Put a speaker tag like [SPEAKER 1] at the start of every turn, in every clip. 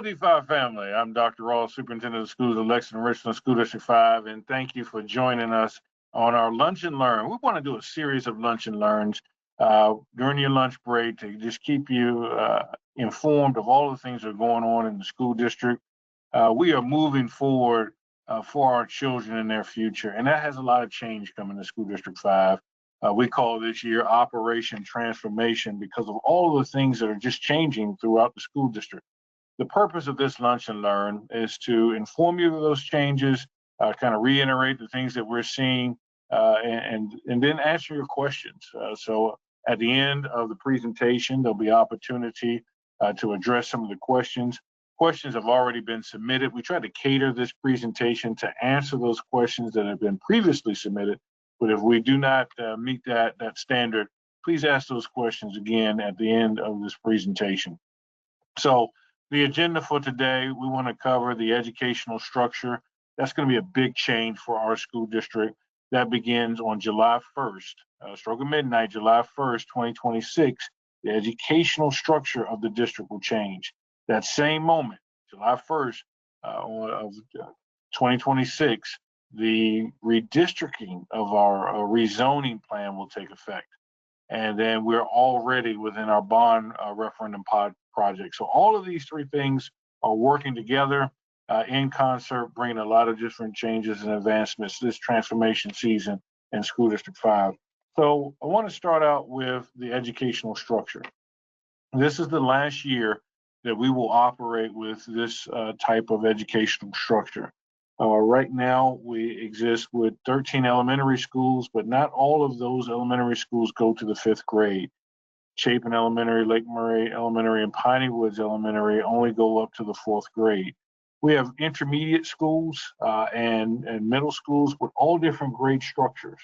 [SPEAKER 1] D5 family. I'm Dr. Ross, Superintendent of Schools of Lexington Richland School District 5, and thank you for joining us on our Lunch and Learn. We want to do a series of Lunch and Learns during your lunch break to just keep you informed of all the things that are going on in the school district. We are moving forward for our children and their future, and that has a lot of change coming to School District 5. We call this year Operation Transformation because of all of the things that are just changing throughout the school district. The purpose of this Lunch and Learn is to inform you of those changes, kind of reiterate the things that we're seeing, and then answer your questions. So at the end of the presentation, there'll be opportunity to address some of the questions. Questions have already been submitted. We try to cater this presentation to answer those questions that have been previously submitted. But if we do not meet that standard, please ask those questions again at the end of this presentation. So the agenda for today, we want to cover the educational structure. That's going to be a big change for our school district. That begins on July 1st, stroke of midnight, July 1st, 2026. The educational structure of the district will change. That same moment, July 1st of 2026, the redistricting of our rezoning plan will take effect. And then we're already within our bond referendum project. So all of these three things are working together in concert, bringing a lot of different changes and advancements this transformation season in School District 5. So I want to start out with the educational structure. This is the last year that we will operate with this type of educational structure. Right now, we exist with 13 elementary schools, but not all of those elementary schools go to the 5th grade. Chapin Elementary, Lake Murray Elementary, and Piney Woods Elementary only go up to the 4th grade. We have intermediate schools and middle schools with all different grade structures.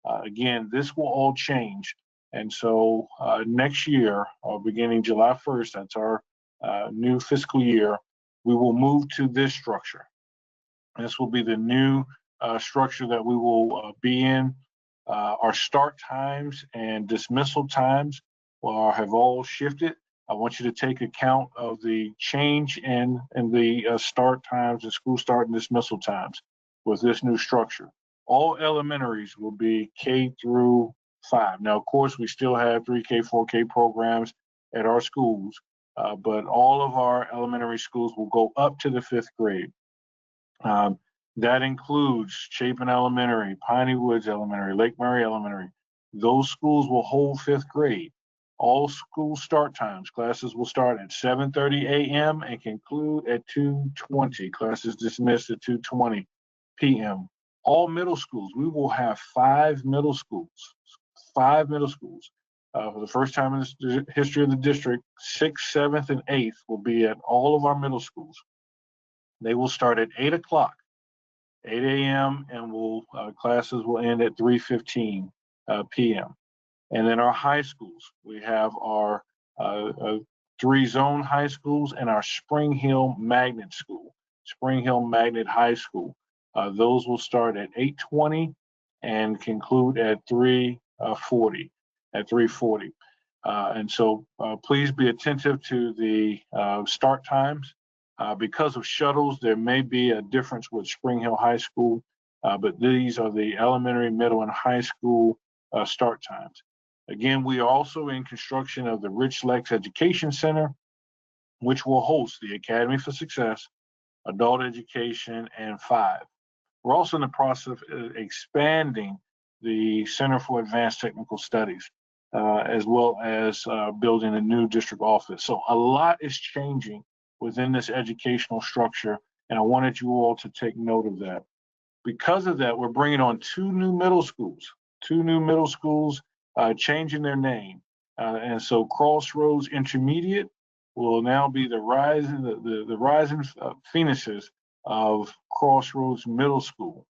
[SPEAKER 1] Again, this will all change. And so next year, beginning July 1st, that's our new fiscal year, we will move to this structure. This will be the new structure that we will be in. Our start times and dismissal times have all shifted. I want you to take account of the change in the start times and school start and dismissal times with this new structure. All elementaries will be K through 5. Now, of course, we still have 3K, 4K programs at our schools, but all of our elementary schools will go up to the 5th grade. That includes Chapin Elementary, Piney Woods Elementary, Lake Murray Elementary. Those schools will hold 5th grade. All school start times, classes will start at 7:30 a.m. and conclude at 2:20. Classes dismissed at 2:20 p.m. All middle schools, we will have 5 middle schools. 5 middle schools. For the first time in the history of the district, 6th, 7th, and 8th will be at all of our middle schools. They will start at 8 o'clock. 8 a.m. and classes will end at 3:15 p.m. And then our high schools, we have our 3 zone high schools and our Spring Hill Magnet School, Spring Hill Magnet High School. Those will start at 8:20 and conclude at 3:40. And so please be attentive to the start times. Because of shuttles, there may be a difference with Spring Hill High School, but these are the elementary, middle, and high school start times. Again, we are also in construction of the Rich Lex Education Center, which will host the Academy for Success, Adult Education, and 5. We're also in the process of expanding the Center for Advanced Technical Studies, as well as building a new district office. So a lot is changing within this educational structure, and I wanted you all to take note of that. Because of that, we're bringing on 2 new middle schools, changing their name. And so Crossroads Intermediate will now be the rising phoenixes of Crossroads Middle School.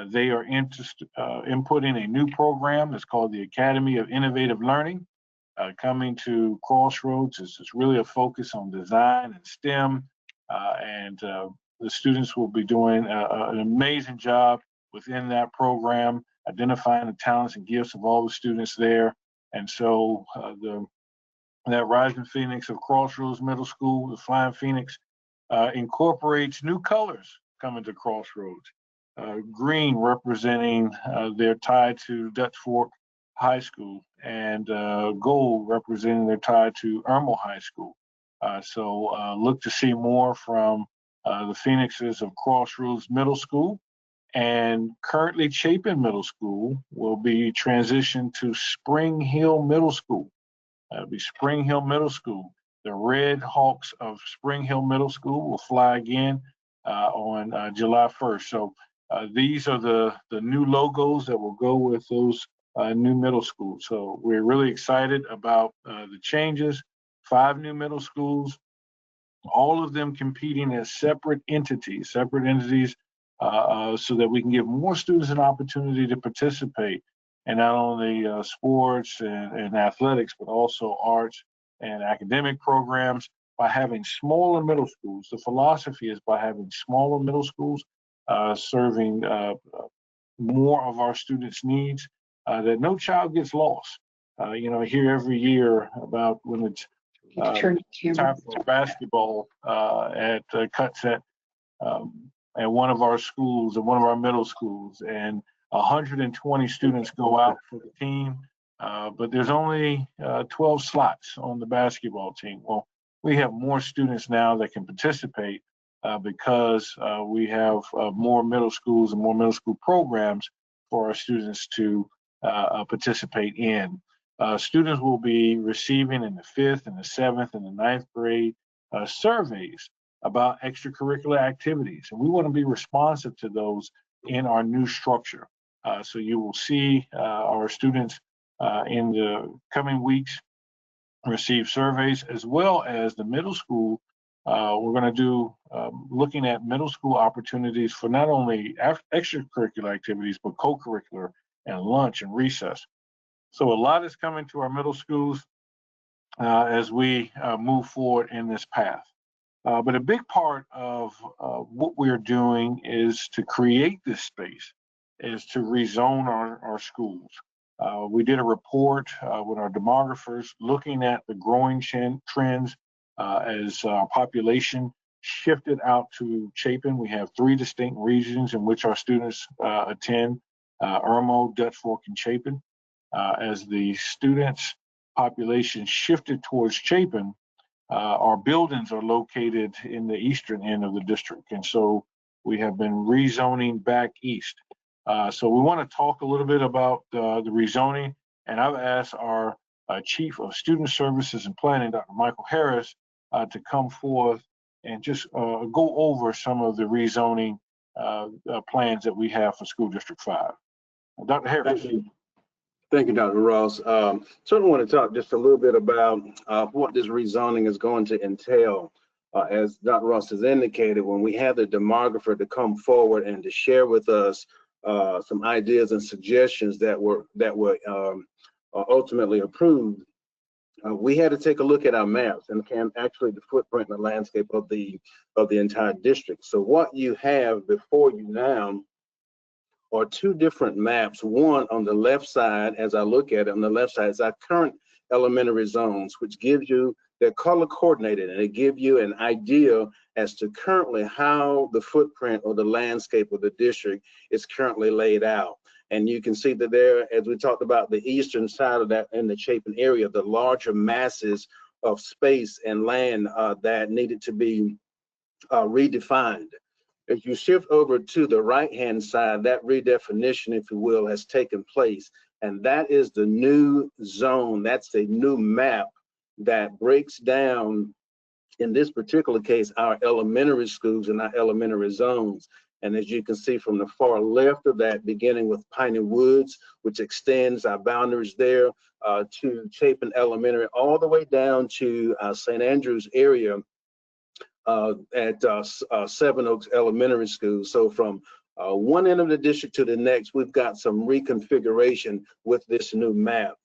[SPEAKER 1] They are inputting a new program that's called the Academy of Innovative Learning. Coming to Crossroads is really a focus on design and STEM, and the students will be doing an amazing job within that program, identifying the talents and gifts of all the students there. And so that Rising Phoenix of Crossroads Middle School, the Flying Phoenix, incorporates new colors coming to Crossroads. Green representing their tie to Dutch Fork High School, and gold representing their tie to Irmo High School. So look to see more from the Phoenixes of Crossroads Middle School. And currently Chapin Middle School will be transitioned to Spring Hill Middle School. It'll be Spring Hill Middle School. The Red Hawks of Spring Hill Middle School will fly again on July 1st. So these are the new logos that will go with those new middle schools. So we're really excited about the changes. 5 new middle schools, all of them competing as separate entities so that we can give more students an opportunity to participate in not only sports and athletics, but also arts and academic programs by having smaller middle schools. The philosophy is by having smaller middle schools serving more of our students' needs, that no child gets lost. I hear every year about when it's time for basketball at Cutset at one of our schools, at one of our middle schools, and 120 students go out for the team, but there's only 12 slots on the basketball team. Well, we have more students now that can participate because we have more middle schools and more middle school programs for our students to participate in. Students will be receiving in the 5th and the 7th and the 9th grade surveys about extracurricular activities, and we want to be responsive to those in our new structure. So you will see our students in the coming weeks receive surveys, as well as the middle school. We're going to do looking at middle school opportunities for not only extracurricular activities, but co-curricular and lunch and recess. So a lot is coming to our middle schools as we move forward in this path. But a big part of what we're doing is to create this space, is to rezone our schools. We did a report with our demographers looking at the growing trends as our population shifted out to Chapin. We have 3 distinct regions in which our students attend, Irmo, Dutch Fork, and Chapin. As the students' population shifted towards Chapin, our buildings are located in the eastern end of the district, and so we have been rezoning back east. So we want to talk a little bit about the rezoning, and I've asked our Chief of Student Services and Planning, Dr. Michael Harris, to come forth and just go over some of the rezoning plans that we have for School District 5. Dr. Harris.
[SPEAKER 2] Thank you, Dr. Ross. Certainly want to talk just a little bit about what this rezoning is going to entail. As Dr. Ross has indicated, when we have the demographer to come forward and to share with us some ideas and suggestions that were ultimately approved, we had to take a look at our maps and actually the footprint and the landscape of the entire district. So what you have before you now are 2 different maps. One on the left side, as I look at it, on the left side is our current elementary zones, which gives you, they're color coordinated, and it gives you an idea as to currently how the footprint or the landscape of the district is currently laid out. And you can see that there, as we talked about the eastern side of that in the Chapin area, the larger masses of space and land that needed to be redefined. As you shift over to the right-hand side, that redefinition, if you will, has taken place. And that is the new zone. That's a new map that breaks down, in this particular case, our elementary schools and our elementary zones. And as you can see from the far left of that, beginning with Piney Woods, which extends our boundaries there to Chapin Elementary, all the way down to St. Andrews area, at Seven Oaks Elementary School. So from one end of the district to the next, we've got some reconfiguration with this new map.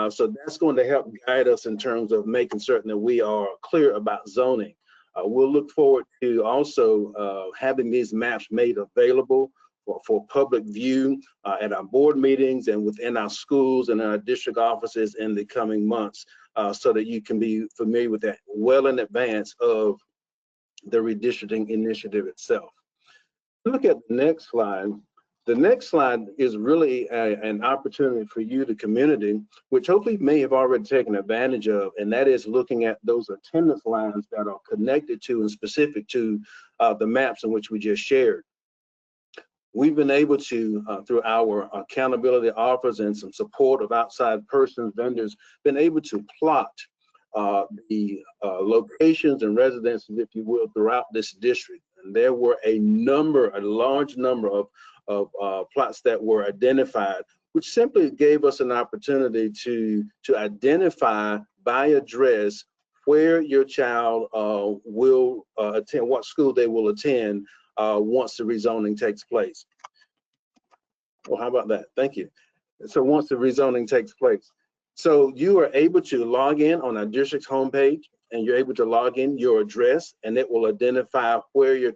[SPEAKER 2] So that's going to help guide us in terms of making certain that we are clear about zoning. We'll look forward to also having these maps made available for public view at our board meetings and within our schools and our district offices in the coming months, so that you can be familiar with that well in advance of the redistricting initiative itself. Look at the next slide. The next slide is really an opportunity for you, the community, which hopefully may have already taken advantage of, and that is looking at those attendance lines that are connected to and specific to the maps in which we just shared. We've been able to, through our accountability offers and some support of outside persons, vendors, been able to plot the locations and residences, if you will, throughout this district. And there were a large number of plots that were identified, which simply gave us an opportunity to identify by address where your child will attend, what school they will attend once the rezoning takes place. Well, how about that? Thank you. So once the rezoning takes place, so you are able to log in on our district's homepage, and you're able to log in your address, and it will identify where your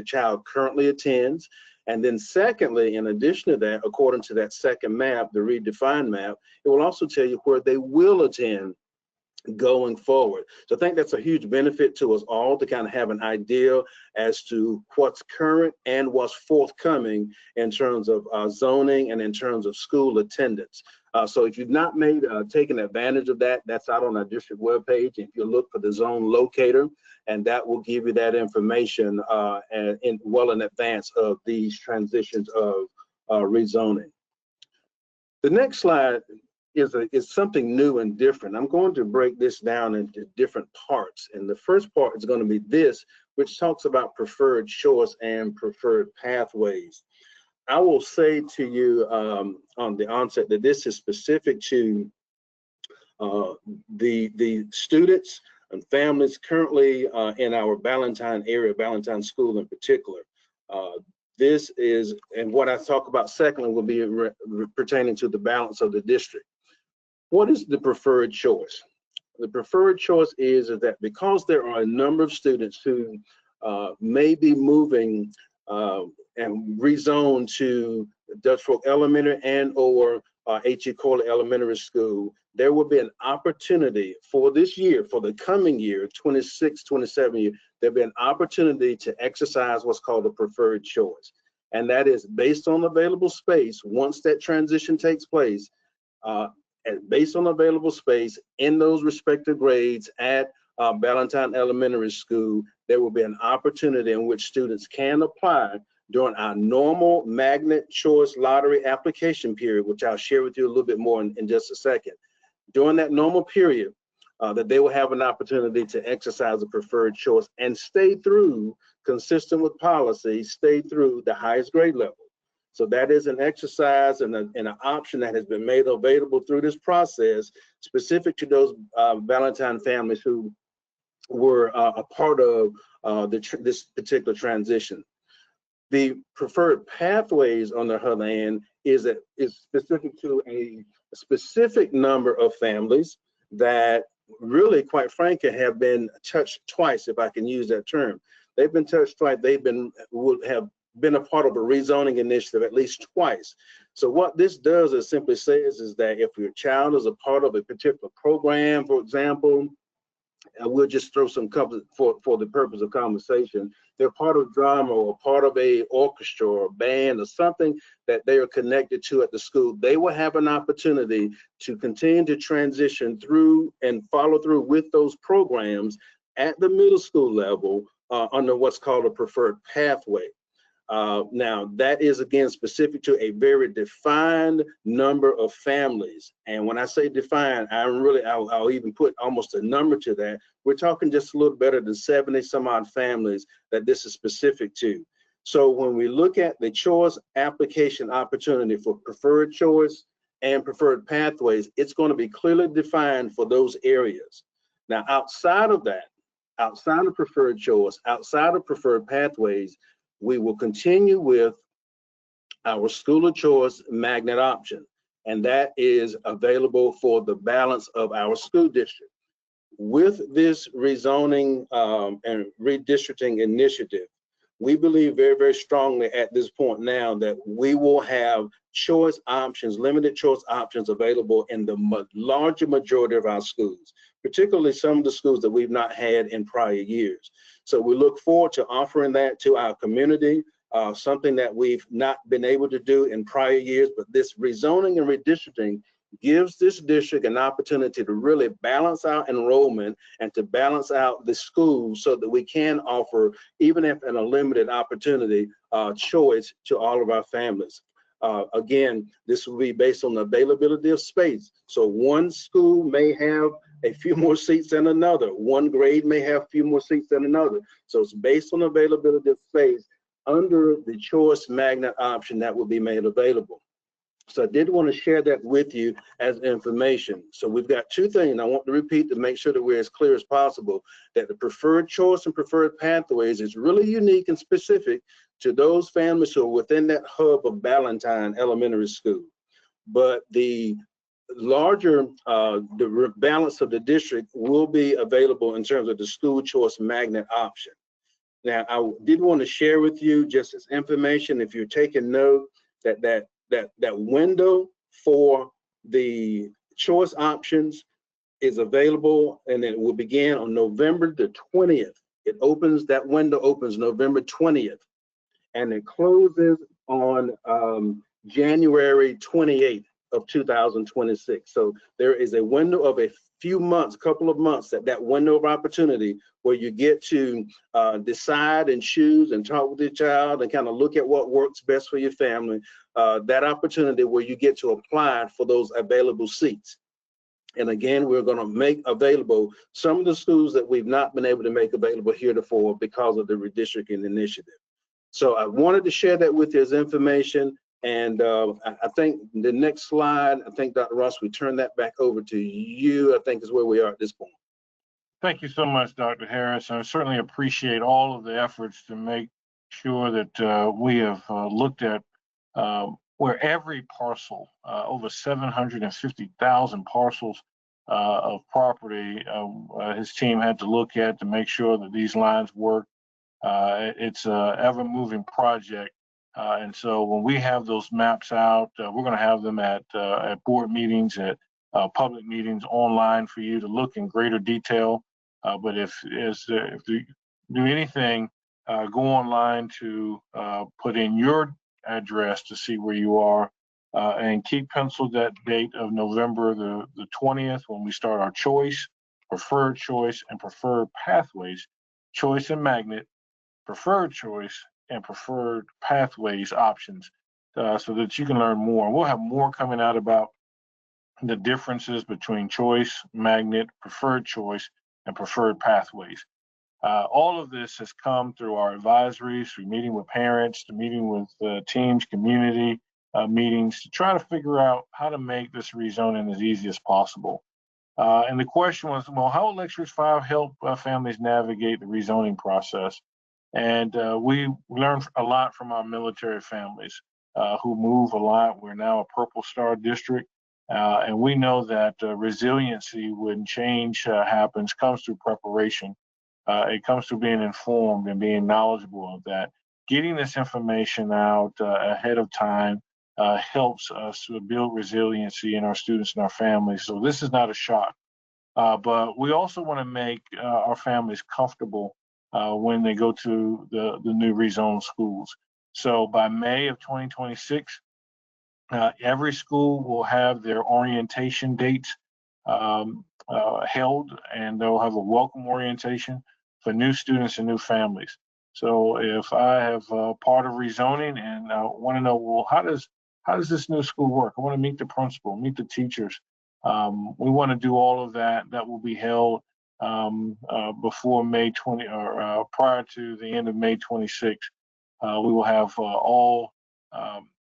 [SPEAKER 2] child currently attends. And then secondly, in addition to that, according to that second map, the redefined map, it will also tell you where they will attend going forward. So I think that's a huge benefit to us all to kind of have an idea as to what's current and what's forthcoming in terms of zoning and in terms of school attendance. So if you've not taken advantage of that, that's out on our district webpage. If you look for the zone locator, and that will give you that information well in advance of these transitions of rezoning. The next slide is something new and different. I'm going to break this down into different parts. And the first part is going to be this, which talks about preferred choice and preferred pathways. I will say to you on the onset that this is specific to the students and families currently in our Ballantyne area, Ballantyne School in particular. This is, and what I talk about secondly will be pertaining to the balance of the district. What is the preferred choice? The preferred choice is that because there are a number of students who may be moving and rezone to Dutch Fork Elementary and or H.E. Corley Elementary School, there will be an opportunity for this year, for the coming year, 26, 27 year, there'll be an opportunity to exercise what's called a preferred choice. And that is based on available space. Once that transition takes place, and based on available space in those respective grades at Ballantyne Elementary School, there will be an opportunity in which students can apply during our normal magnet choice lottery application period, which I'll share with you a little bit more in just a second. During that normal period, that they will have an opportunity to exercise a preferred choice and stay through, consistent with policy, stay through the highest grade level. So that is an exercise and an option that has been made available through this process, specific to those Ballantyne families who were a part of this particular transition. The preferred pathways, on the other hand, is specific to a specific number of families that really, quite frankly, have been touched twice, if I can use that term. They've been touched twice. Would have been a part of a rezoning initiative at least twice. So what this does is simply says is that if your child is a part of a particular program, for example, and we'll just throw some couple for the purpose of conversation, they're part of drama or part of a orchestra or band or something that they are connected to at the school, they will have an opportunity to continue to transition through and follow through with those programs at the middle school level under what's called a preferred pathway. Now, that is, again, specific to a very defined number of families. And when I say defined, I'll even put almost a number to that. We're talking just a little better than 70 some odd families that this is specific to. So when we look at the choice application opportunity for preferred choice and preferred pathways, it's going to be clearly defined for those areas. Now, outside of that, outside of preferred choice, outside of preferred pathways, we will continue with our school of choice magnet option, and that is available for the balance of our school district. With this rezoning and redistricting initiative, we believe very, very strongly at this point now that we will have choice options, limited choice options available in the larger majority of our schools. particularly some of the schools that we've not had in prior years. So we look forward to offering that to our community, something that we've not been able to do in prior years, but this rezoning and redistricting gives this district an opportunity to really balance our enrollment and to balance out the schools so that we can offer, even if in a limited opportunity, choice to all of our families. Again, this will be based on the availability of space. So one school may have a few more seats than another. One grade may have a few more seats than another. So it's based on availability of space under the choice magnet option that will be made available. So I did want to share that with you as information. So we've got two things I want to repeat to make sure that we're as clear as possible, that the preferred choice and preferred pathways is really unique and specific to those families who are within that hub of Ballantyne Elementary School. But the larger the balance of the district will be available in terms of the school choice magnet option. Now, I did want to share with you just as information, if you're taking note, that window for the choice options is available, and it will begin on November the 20th. It opens, that window opens November 20th, and it closes on January 28th of 2026. So there is a window of a few months, couple of months, that window of opportunity where you get to decide and choose and talk with your child and kind of look at what works best for your family. That opportunity where you get to apply for those available seats. And again, we're going to make available some of the schools that we've not been able to make available heretofore because of the redistricting initiative. So I wanted to share that with you as information. And I think the next slide, I think, Dr. Ross, we turn that back over to you, I think is where we are at this point.
[SPEAKER 1] Thank you so much, Dr. Harris. I certainly appreciate all of the efforts to make sure that we have looked at where every parcel, over 750,000 parcels of property, his team had to look at to make sure that these lines work. It's an ever-moving project. And so when we have those maps out, we're going to have them at board meetings, at public meetings online for you to look in greater detail. But if you do anything, go online to put in your address to see where you are, and keep penciled that date of November the 20th when we start our choice, preferred choice, and preferred pathways, choice and magnet, preferred choice, and preferred pathways options, so that you can learn more. We'll have more coming out about the differences between choice, magnet, preferred choice, and preferred pathways. All of this has come through our advisories, through meeting with parents, to meeting with teams, community meetings, to try to figure out how to make this rezoning as easy as possible. And the question was, well, how will Lectures 5 help families navigate the rezoning process? And we learned a lot from our military families who move a lot. We're now a Purple Star district, and we know that resiliency when change happens comes through preparation. It comes through being informed and being knowledgeable of that. Getting this information out ahead of time helps us to build resiliency in our students and our families. So this is not a shock, but we also want to make our families comfortable when they go to the new rezoned schools. So by May of 2026, every school will have their orientation dates held, and they'll have a welcome orientation for new students and new families. So if I have part of rezoning and I want to know, well, how does this new school work? I want to meet the principal, meet the teachers. We want to do all of that. That will be held before May 20 or prior to the end of May 26. We will have all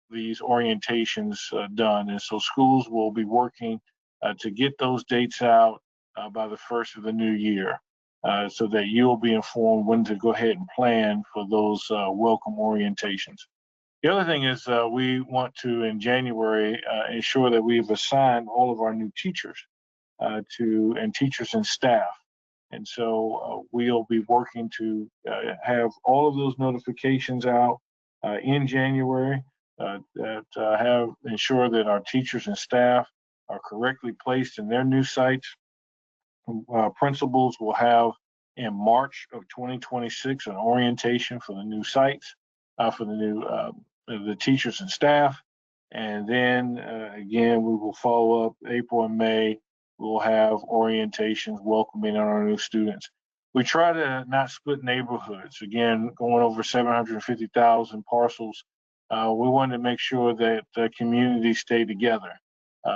[SPEAKER 1] these orientations done, and so schools will be working to get those dates out by the first of the new year, so that you'll be informed when to go ahead and plan for those welcome orientations. The other thing is we want to, in January, ensure that we've assigned all of our new teachers and teachers and staff. And so we'll be working to have all of those notifications out in January that have ensure that our teachers and staff are correctly placed in their new sites. principals will have in March of 2026 an orientation for the new sites, for the new the teachers and staff. And then again, we will follow up April and May. We'll have orientations welcoming our new students. We try to not split neighborhoods. Again, going over 750,000 parcels, we wanted to make sure that the communities stay together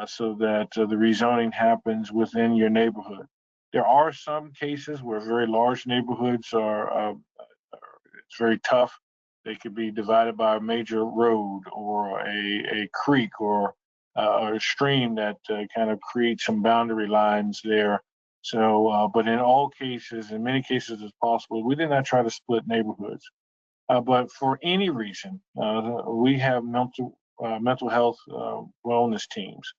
[SPEAKER 1] so that the rezoning happens within your neighborhood. There are some cases where very large neighborhoods it's very tough. They could be divided by a major road or a creek or a stream that kind of creates some boundary lines there. So, but in all cases, in many cases as possible, we did not try to split neighborhoods. But for any reason, we have mental health wellness teams.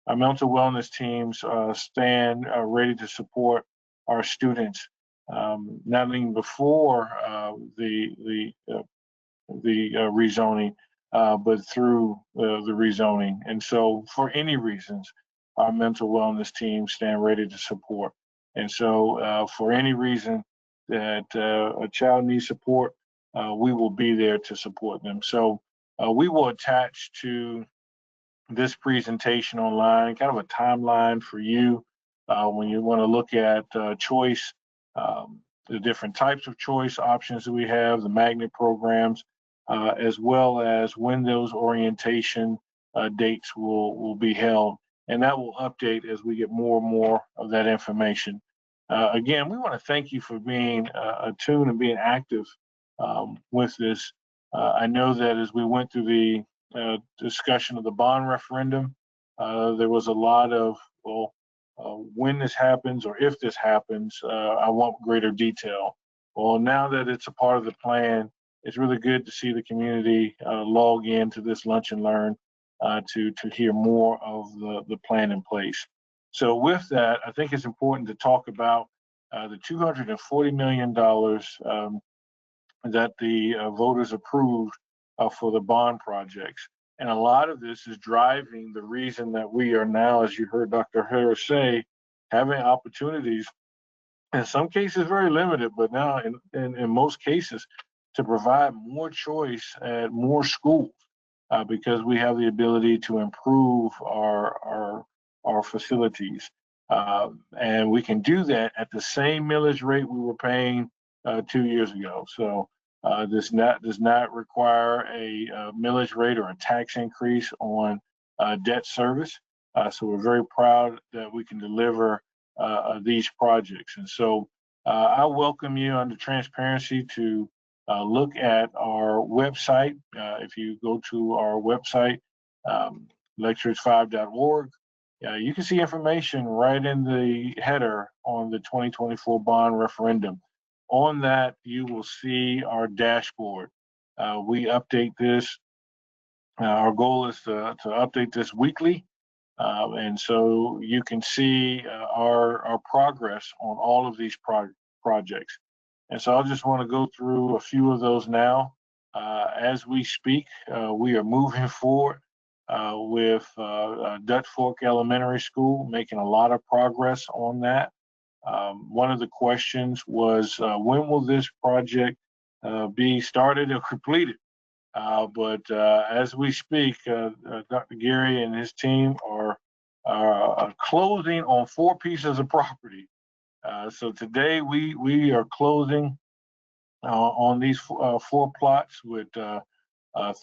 [SPEAKER 1] Our mental wellness teams stand ready to support our students, not only before the rezoning, but through the rezoning. And so, for any reasons, our mental wellness teams stand ready to support. And so, for any reason that a child needs support, we will be there to support them. So, we will attach to this presentation online, kind of a timeline for you when you want to look at choice, the different types of choice options that we have, the magnet programs, as well as when those orientation dates will be held. And that will update as we get more and more of that information. Again, we want to thank you for being attuned and being active with this. I know that as we went through the discussion of the bond referendum, there was a lot of, well, when this happens or if this happens, I want greater detail. Well, now that it's a part of the plan, it's really good to see the community log into this lunch and learn to hear more of the plan in place. So with that, I think it's important to talk about the $240 million that the voters approved for the bond projects. And a lot of this is driving the reason that we are now, as you heard Dr. Harris say, having opportunities, in some cases very limited, but now in most cases, to provide more choice at more schools because we have the ability to improve our facilities. And we can do that at the same millage rate we were paying 2 years ago. So this does not require a millage rate or a tax increase on debt service. So we're very proud that we can deliver these projects. And so I welcome you under transparency to look at our website. If you go to our website, lectures5.org, you can see information right in the header on the 2024 bond referendum. On that, you will see our dashboard. We update this. Our goal is to update this weekly. And so you can see our progress on all of these projects. And so I just want to go through a few of those now. As we speak, we are moving forward with Dutch Fork Elementary School, making a lot of progress on that. One of the questions was, when will this project be started or completed? But as we speak, Dr. Gary and his team are closing on 4 pieces of property. So today we are closing on these 4 plots with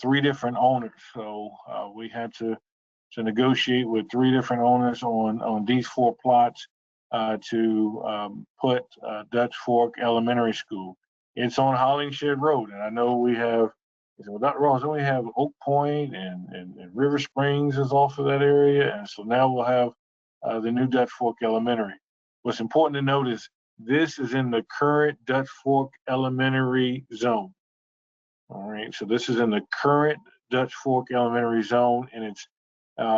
[SPEAKER 1] 3 different owners. So we had to negotiate with 3 different owners on these 4 plots to put Dutch Fork Elementary School. It's on Hollingshed Road, and I know we have. So Dr. Ross, we have Oak Point and River Springs is off of that area, and so now we'll have the new Dutch Fork Elementary. What's important to note is this is in the current Dutch Fork Elementary zone. All right, so this is in the current Dutch Fork Elementary zone, and it's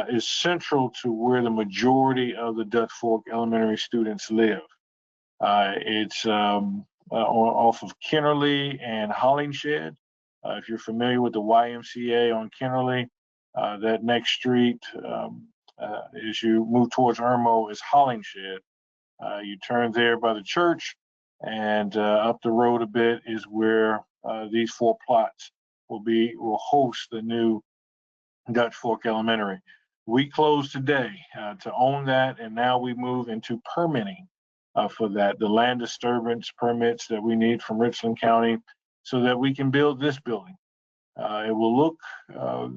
[SPEAKER 1] is central to where the majority of the Dutch Fork Elementary students live. It's off of Kennerly and Hollingshed. If you're familiar with the YMCA on Kennerly, that next street as you move towards Irmo is Hollingshed. You turn there by the church, and up the road a bit is where these 4 plots will host the new Dutch Fork Elementary. We close today to own that, and now we move into permitting for that, the land disturbance permits that we need from Richland County so that we can build this building. It will look,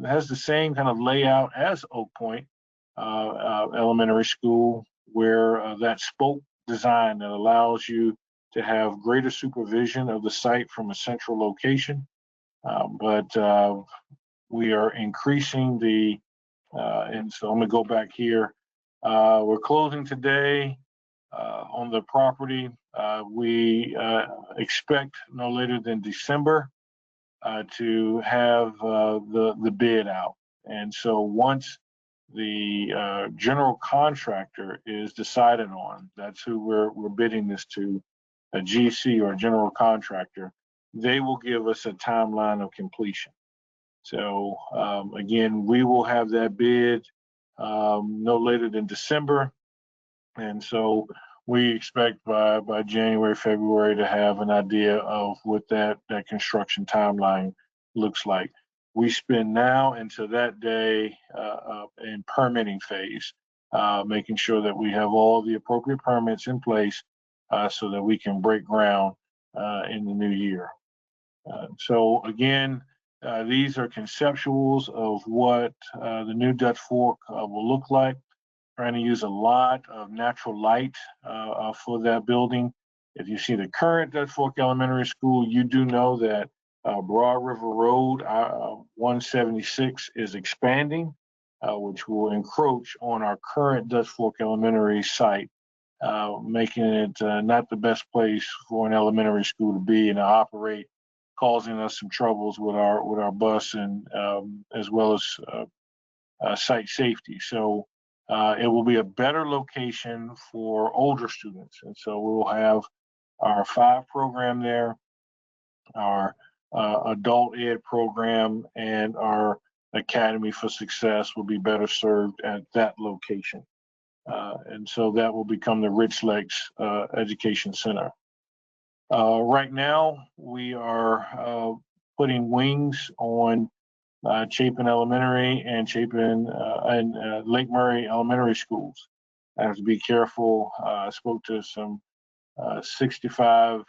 [SPEAKER 1] has the same kind of layout as Oak Point Elementary School, where that spoke design that allows you to have greater supervision of the site from a central location. But we are increasing the, and so I'm gonna go back here. We're closing today on the property. We expect no later than December to have the bid out. And so once the general contractor is decided on, that's who we're bidding this to, a GC or a general contractor, they will give us a timeline of completion. So again, we will have that bid no later than December. And so we expect by January, February to have an idea of what that construction timeline looks like. We spend now into that day in permitting phase, making sure that we have all the appropriate permits in place so that we can break ground in the new year. So again, these are conceptuals of what the new Dutch Fork will look like. Trying to use a lot of natural light for that building. If you see the current Dutch Fork Elementary School, you do know that Broad River Road 176 is expanding, which will encroach on our current Dutch Fork Elementary site, making it not the best place for an elementary school to be and to operate, causing us some troubles with our bus and as well as site safety. So it will be a better location for older students. And so we will have our 5 program there, our adult ed program, and our Academy for Success will be better served at that location. And so that will become the Rich Lakes Education Center. Right now, we are putting wings on Chapin Elementary and Chapin and Lake Murray Elementary Schools. I have to be careful. I spoke to some 65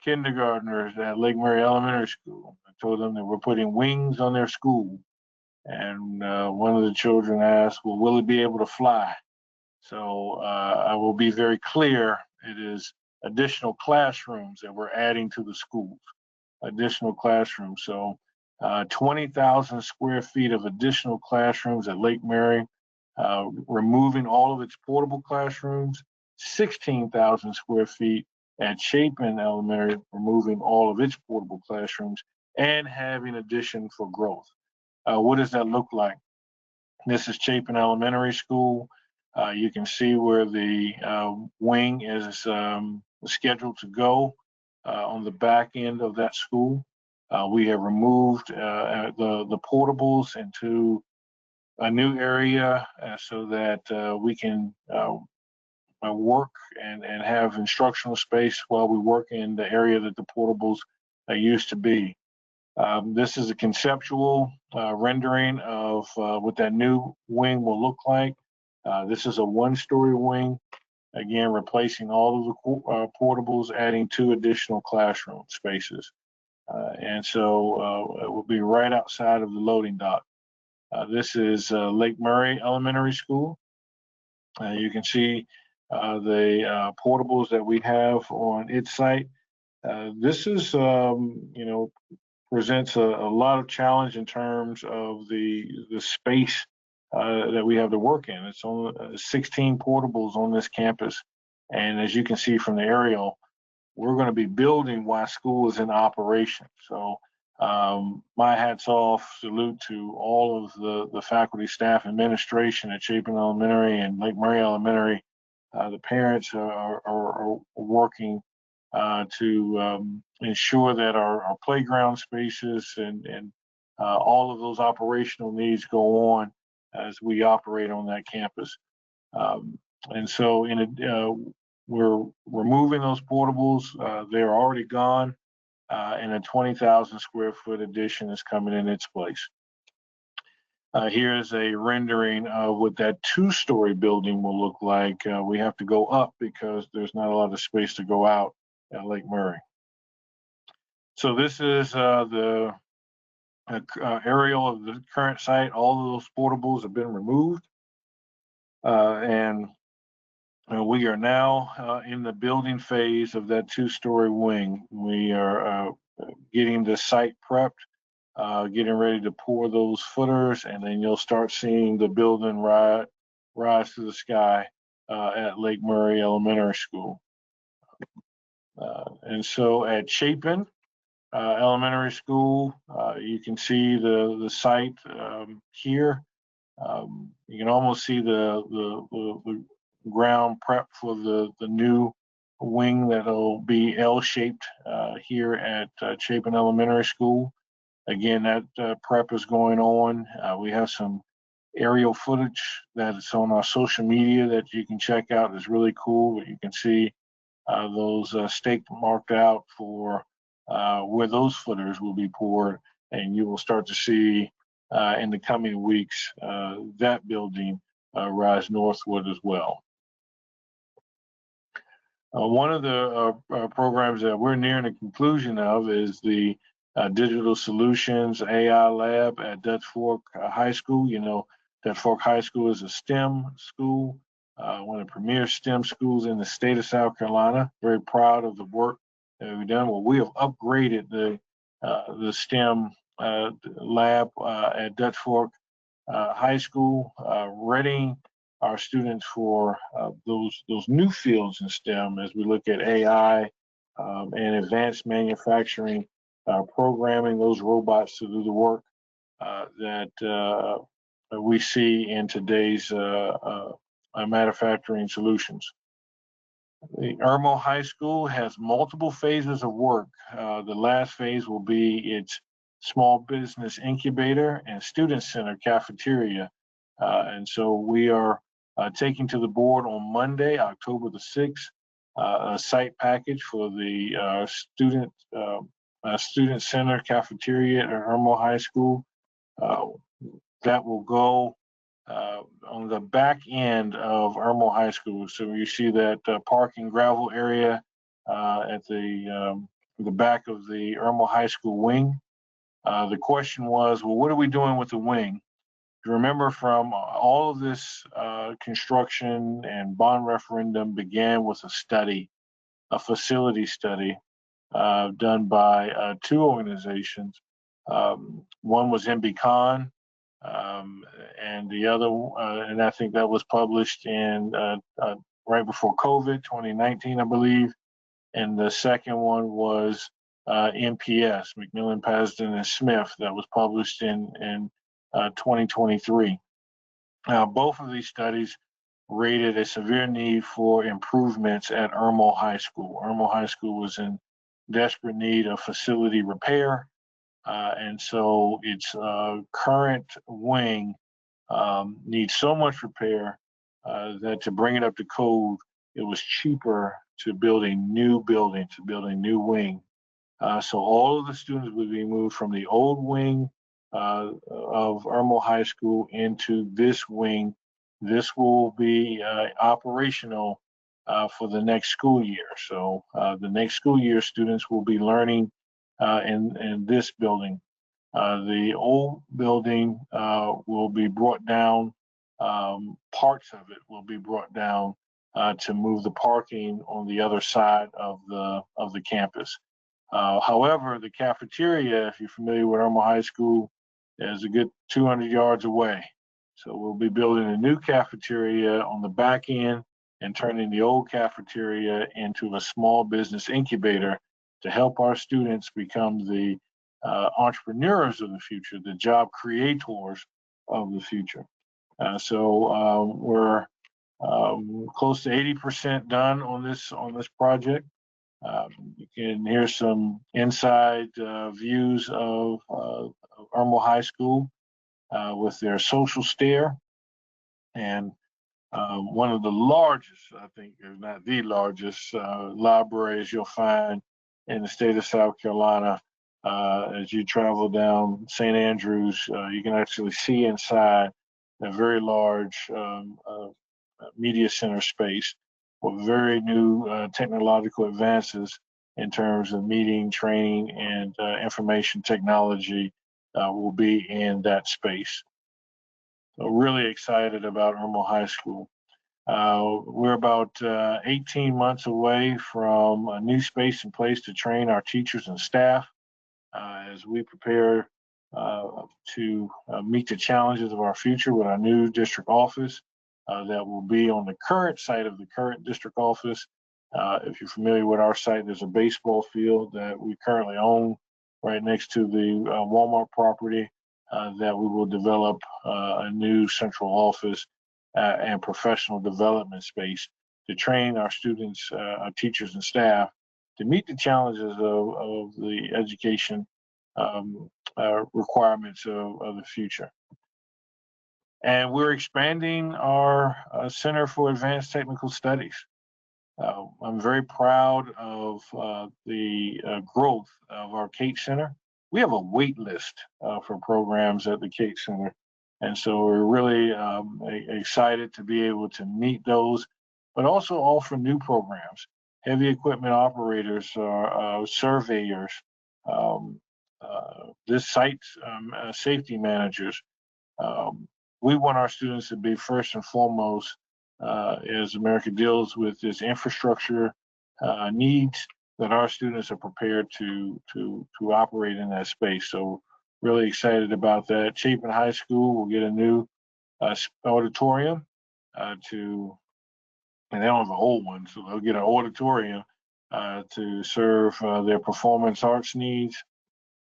[SPEAKER 1] kindergartners at Lake Murray Elementary School. I told them that we're putting wings on their school. And one of the children asked, well, will it be able to fly? So I will be very clear. It is additional classrooms that we're adding to the schools, additional classrooms. So 20,000 square feet of additional classrooms at Lake Mary, removing all of its portable classrooms, 16,000 square feet at Chapin Elementary, removing all of its portable classrooms and having addition for growth. What does that look like? This is Chapin Elementary School. You can see where the wing is scheduled to go on the back end of that school. We have removed the portables into a new area so that we can work and have instructional space while we work in the area that the portables used to be. This is a conceptual rendering of what that new wing will look like. This is a 1-story wing, again, replacing all of the portables, adding 2 additional classroom spaces. And so it will be right outside of the loading dock. This is Lake Murray Elementary School. You can see the portables that we have on its site. This is, presents a lot of challenge in terms of the space that we have to work in. It's on 16 portables on this campus. And as you can see from the aerial, we're going to be building while school is in operation. So my hats off, salute to all of the faculty, staff, administration at Chapin Elementary and Lake Murray Elementary. The parents are working to ensure that our playground spaces and all of those operational needs go on as we operate on that campus. And so we're removing those portables. They're already gone, and a 20,000 square foot addition is coming in its place. Here's a rendering of what that two-story building will look like. We have to go up because there's not a lot of space to go out at Lake Murray. So this is the aerial of the current site. All of those portables have been removed, and we are now in the building phase of that two-story wing. We are getting the site prepped, getting ready to pour those footers, and then you'll start seeing the building rise to the sky at Lake Murray Elementary School. And so at Chapin Elementary School, you can see the site here. You can almost see the ground prep for the new wing that'll be L-shaped here at Chapin Elementary School. Again, that prep is going on. We have some aerial footage that's on our social media that you can check out. It's really cool. But you can see those stakes marked out for where those footers will be poured, and you will start to see in the coming weeks that building rise northward as well. One of the programs that we're nearing the conclusion of is the Digital Solutions AI Lab at Dutch Fork High School. You know, Dutch Fork High School is a STEM school, one of the premier STEM schools in the state of South Carolina. Very proud of the work that we've done. Well, we have upgraded the STEM lab at Dutch Fork High School, readying our students for those new fields in STEM as we look at AI and advanced manufacturing, programming those robots to do the work that we see in today's manufacturing solutions. The Irmo High School has multiple phases of work. The last phase will be its small business incubator and student center cafeteria. And so we are taking to the board on Monday, October the 6th, a site package for the student center cafeteria at Irmo High School. That will go on the back end of Irmo High School. So you see that parking gravel area at the back of the Irmo High School wing. The question was, well, what are we doing with the wing? Remember, from all of this construction and bond referendum began with a study, a facility study done by two organizations. One was MBCon, and the other, and I think that was published in right before COVID, 2019, I believe. And the second one was MPS, McMillan, Pasden, and Smith, that was published in 2023. Both of these studies rated a severe need for improvements at Irmo High School. Irmo High School was in desperate need of facility repair, and so its current wing needs so much repair that to bring it up to code, it was cheaper to build a new building, to build a new wing. So all of the students would be moved from the old wing of Irmo High School into this wing. This will be operational for the next school year. So the next school year, students will be learning in this building. The old building will be brought down. Parts of it will be brought down to move the parking on the other side of the campus. However, the cafeteria, if you're familiar with Irmo High School, is a good 200 yards away. So we'll be building a new cafeteria on the back end and turning the old cafeteria into a small business incubator to help our students become the entrepreneurs of the future, the job creators of the future. So we're close to 80% done on this project. You can hear some inside views of Irmo High School with their social stair, and one of the largest, I think, if not the largest, libraries you'll find in the state of South Carolina. As you travel down St. Andrews, you can actually see inside a very large media center space with very new technological advances in terms of meeting, training, and information technology will be in that space. So really excited about Irmo High School. We're about 18 months away from a new space in place to train our teachers and staff as we prepare to meet the challenges of our future with our new district office that will be on the current site of the current district office. If you're familiar with our site, there's a baseball field that we currently own right next to the Walmart property that we will develop a new central office and professional development space to train our students, our teachers and staff to meet the challenges of the education requirements of the future. And we're expanding our Center for Advanced Technical Studies. I'm very proud of the growth of our Cates Center. We have a wait list for programs at the Cates Center. And so we're really excited to be able to meet those, but also offer new programs. Heavy equipment operators, surveyors, this site's safety managers. We want our students to be first and foremost as America deals with this infrastructure needs, that our students are prepared to operate in that space. So really excited about that. Chapin High School will get a new auditorium and they don't have an old one, so they'll get an auditorium to serve their performance arts needs.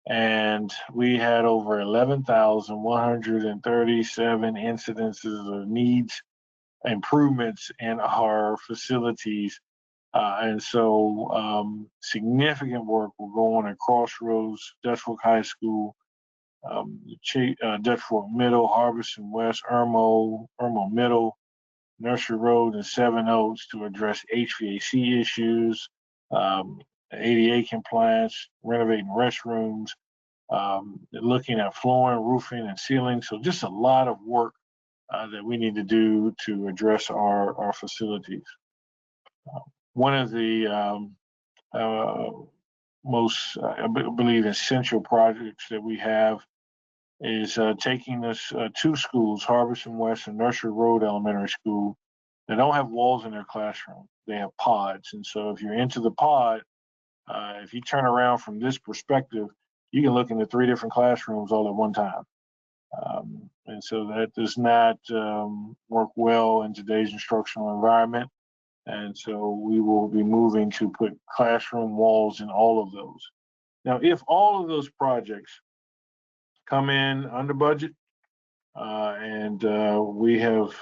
[SPEAKER 1] And we had over 11,137 incidences of needs improvements in our facilities. And so significant work will go on at Crossroads, Dutch Fork High School, Dutch Fork Middle, Harbison West, Irmo Middle, Nursery Road, and Seven Oaks to address HVAC issues, ADA compliance, renovating restrooms, looking at flooring, roofing, and ceiling. So just a lot of work that we need to do to address our facilities. One of the most, I believe, essential projects that we have is taking us two schools, Harbison West and Nursery Road Elementary School, that don't have walls in their classroom. They have pods. And so if you're into the pod, if you turn around from this perspective, you can look into 3 different classrooms all at one time. And so that does not work well in today's instructional environment. And so we will be moving to put classroom walls in all of those. Now, if all of those projects come in under budget and we have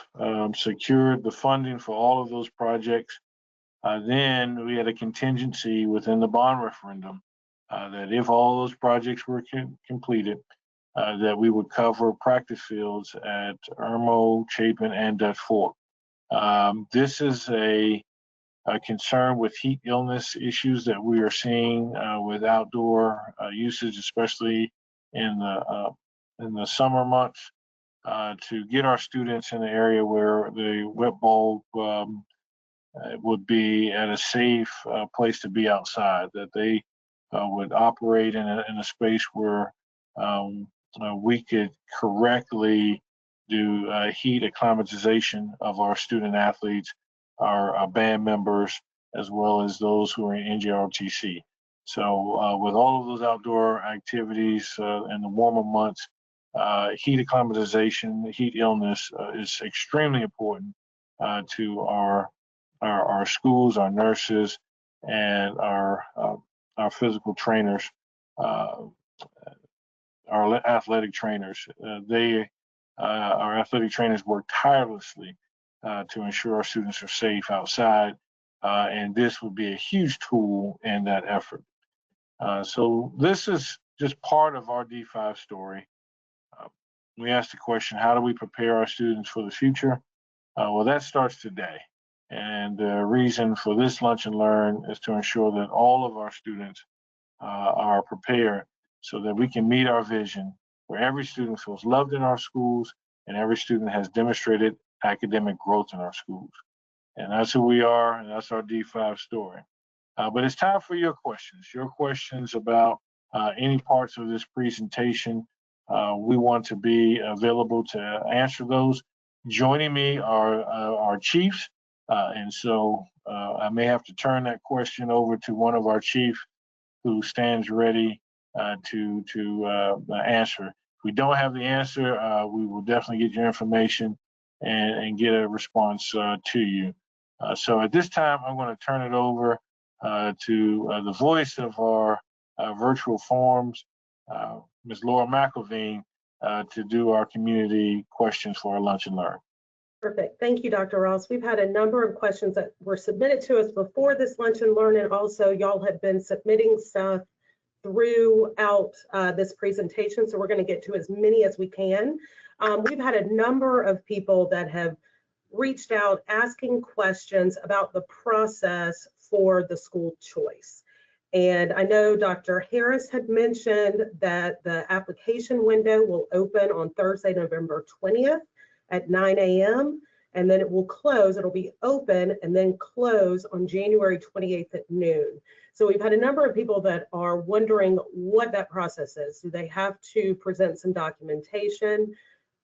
[SPEAKER 1] secured the funding for all of those projects, then we had a contingency within the bond referendum that if all those projects were completed, that we would cover practice fields at Irmo, Chapin, and Dutch Fork. This is a concern with heat illness issues that we are seeing with outdoor usage, especially in the summer months, to get our students in the area where the wet bulb would be at a safe place to be outside, that they would operate in a space where we could correctly do heat acclimatization of our student athletes, our band members, as well as those who are in NJROTC. So with all of those outdoor activities in the warmer months, heat acclimatization, heat illness is extremely important to our schools, our nurses, and our physical trainers, our athletic trainers. Our athletic trainers work tirelessly to ensure our students are safe outside, and this would be a huge tool in that effort. So this is just part of our D5 story. We asked the question, how do we prepare our students for the future? Well, that starts today. And the reason for this Lunch and Learn is to ensure that all of our students are prepared so that we can meet our vision where every student feels loved in our schools and every student has demonstrated academic growth in our schools. And that's who we are, and that's our D5 story. But it's time for your questions about any parts of this presentation. We want to be available to answer those. Joining me are our chiefs, and so I may have to turn that question over to one of our chiefs who stands ready to answer. If we don't have the answer, we will definitely get your information and get a response to you. So at this time, I'm going to turn it over to the voice of our virtual forums, Ms. Laura McElveen, to do our community questions for our Lunch and Learn.
[SPEAKER 3] Perfect. Thank you, Dr. Ross. We've had a number of questions that were submitted to us before this Lunch and Learn, and also y'all have been submitting stuff throughout this presentation, so we're going to get to as many as we can. We've had a number of people that have reached out asking questions about the process for the school choice. And I know Dr. Harris had mentioned that the application window will open on Thursday, November 20th at 9 a.m. and then it will close. It'll be open and then close on January 28th at noon. So we've had a number of people that are wondering what that process is. Do they have to present some documentation?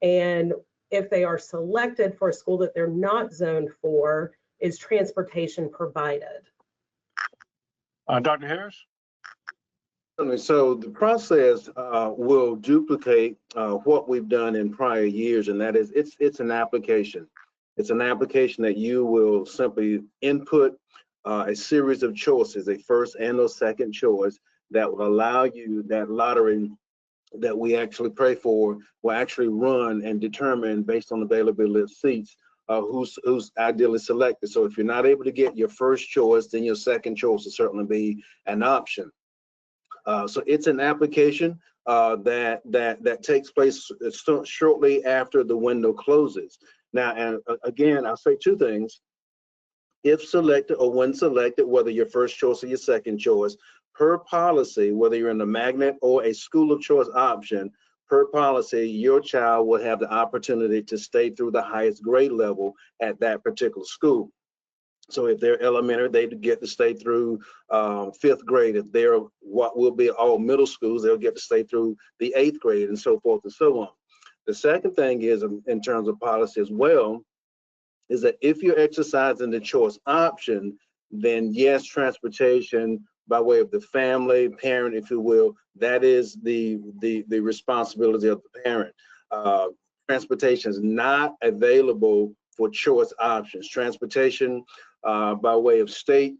[SPEAKER 3] And if they are selected for a school that they're not zoned for, is transportation provided?
[SPEAKER 1] Dr. Harris?
[SPEAKER 2] So the process will duplicate what we've done in prior years, and that is it's an application. It's an application that you will simply input a series of choices, a first and a second choice that will allow you that lottery that we actually pray for will actually run and determine based on availability of seats who's ideally selected. So if you're not able to get your first choice, then your second choice will certainly be an option. So it's an application that takes place shortly after the window closes. Now, and again, I'll say two things. If selected or when selected, whether your first choice or your second choice, per policy, whether you're in the magnet or a school of choice option, per policy, your child will have the opportunity to stay through the highest grade level at that particular school. So if they're elementary, they get to stay through 5th grade. If they're what will be all middle schools, they'll get to stay through the 8th grade and so forth and so on. The second thing is, in terms of policy as well, is that if you're exercising the choice option, then yes, transportation by way of the family, parent, if you will, that is the responsibility of the parent. Transportation is not available for choice options. Transportation by way of state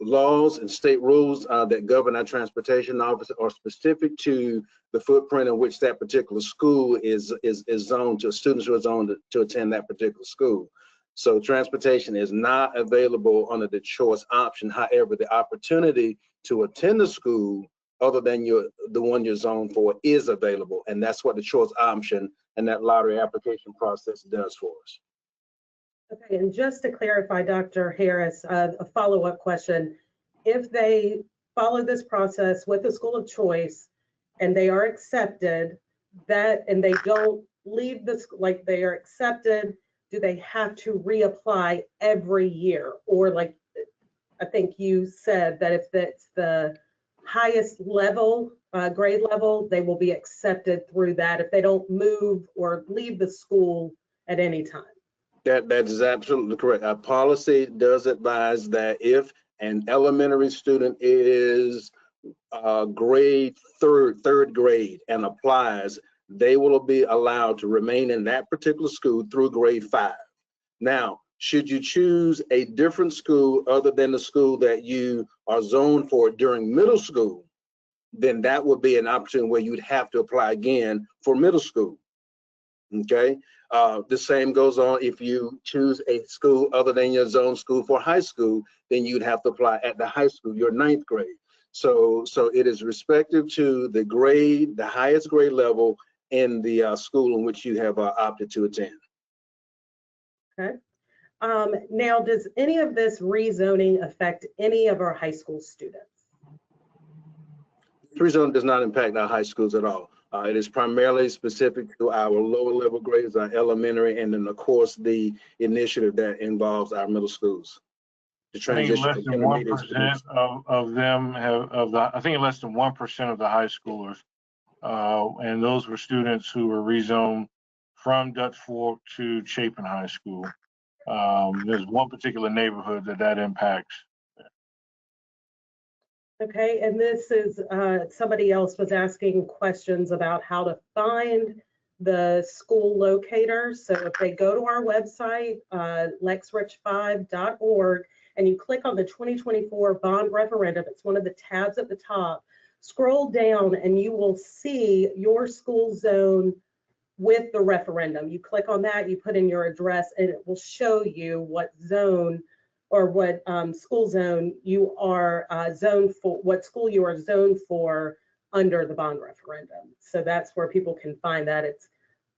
[SPEAKER 2] laws and state rules that govern our transportation office are specific to the footprint in which that particular school is zoned to students who are zoned to attend that particular school. So transportation is not available under the choice option. However, the opportunity to attend the school other than the one you're zoned for is available, and that's what the choice option and that lottery application process does for us.
[SPEAKER 3] Okay, and just to clarify, Dr. Harris, a follow-up question. If they follow this process with the school of choice and they are accepted, and they don't leave the school, like they are accepted, do they have to reapply every year? Or like, I think you said that if it's the highest level, grade level, they will be accepted through that if they don't move or leave the school at any time.
[SPEAKER 2] That is absolutely correct. Our policy does advise that if an elementary student is grade third grade and applies, they will be allowed to remain in that particular school through grade 5. Now, should you choose a different school other than the school that you are zoned for during middle school, then that would be an option where you'd have to apply again for middle school. Okay, the same goes on if you choose a school other than your zone school for high school, then you'd have to apply at the high school, your 9th grade. So it is respective to the grade, the highest grade level in the school in which you have opted to attend.
[SPEAKER 3] Okay. Now, does any of this rezoning affect any of our high school students?
[SPEAKER 2] Rezone does not impact our high schools at all. It is primarily specific to our lower level grades, our elementary, and then of course the initiative that involves our middle schools. The
[SPEAKER 1] I think
[SPEAKER 2] transition
[SPEAKER 1] less
[SPEAKER 2] from
[SPEAKER 1] than
[SPEAKER 2] intermediate to middle
[SPEAKER 1] 1% of them have, I think less than 1% of the high schoolers. And those were students who were rezoned from Dutch Fork to Chapin High School. There's one particular neighborhood that impacts.
[SPEAKER 3] Okay, and this is, somebody else was asking questions about how to find the school locator. So if they go to our website, lexrich5.org, and you click on the 2024 bond referendum, it's one of the tabs at the top, scroll down and you will see your school zone with the referendum. You click on that, you put in your address, and it will show you what zone or what school zone you are zoned for, what school you are zoned for under the bond referendum. So that's where people can find that. It's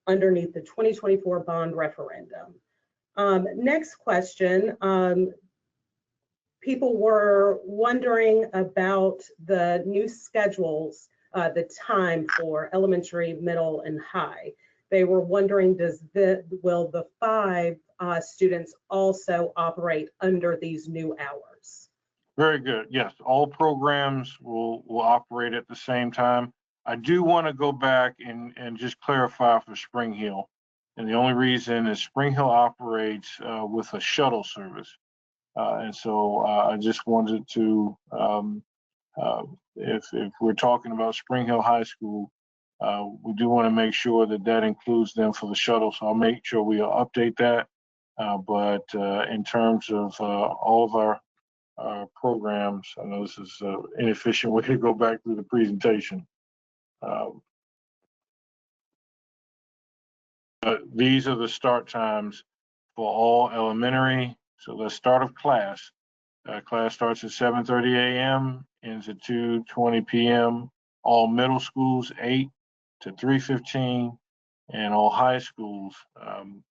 [SPEAKER 3] underneath the 2024 bond referendum. Next question. People were wondering about the new schedules, the time for elementary, middle, and high. They were wondering, will the 5 students also operate under these new hours?
[SPEAKER 1] Very good. Yes, all programs will operate at the same time. I do want to go back and just clarify for Spring Hill. And the only reason is Spring Hill operates with a shuttle service. And so I just wanted to, if we're talking about Spring Hill High School, we do want to make sure that includes them for the shuttle. So I'll make sure we update that. But in terms of all of our programs, I know this is an inefficient way to go back through the presentation. These are the start times for all elementary. So let's start of class. Class starts at 7:30 a.m., ends at 2:20 p.m. All middle schools, 8 to 3:15, and all high schools, 8:20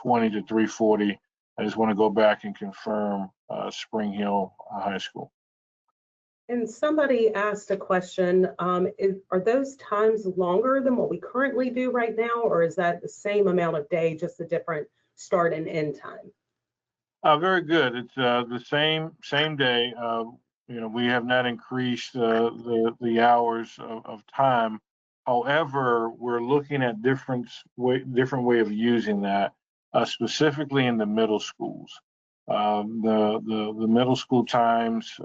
[SPEAKER 1] to 3:40. I just want to go back and confirm Spring Hill High School.
[SPEAKER 3] And somebody asked a question, are those times longer than what we currently do right now, or is that the same amount of day, just a different start and end time?
[SPEAKER 1] Very good. It's the same day. We have not increased the hours of time. However, we're looking at different way of using that, specifically in the middle schools. The middle school times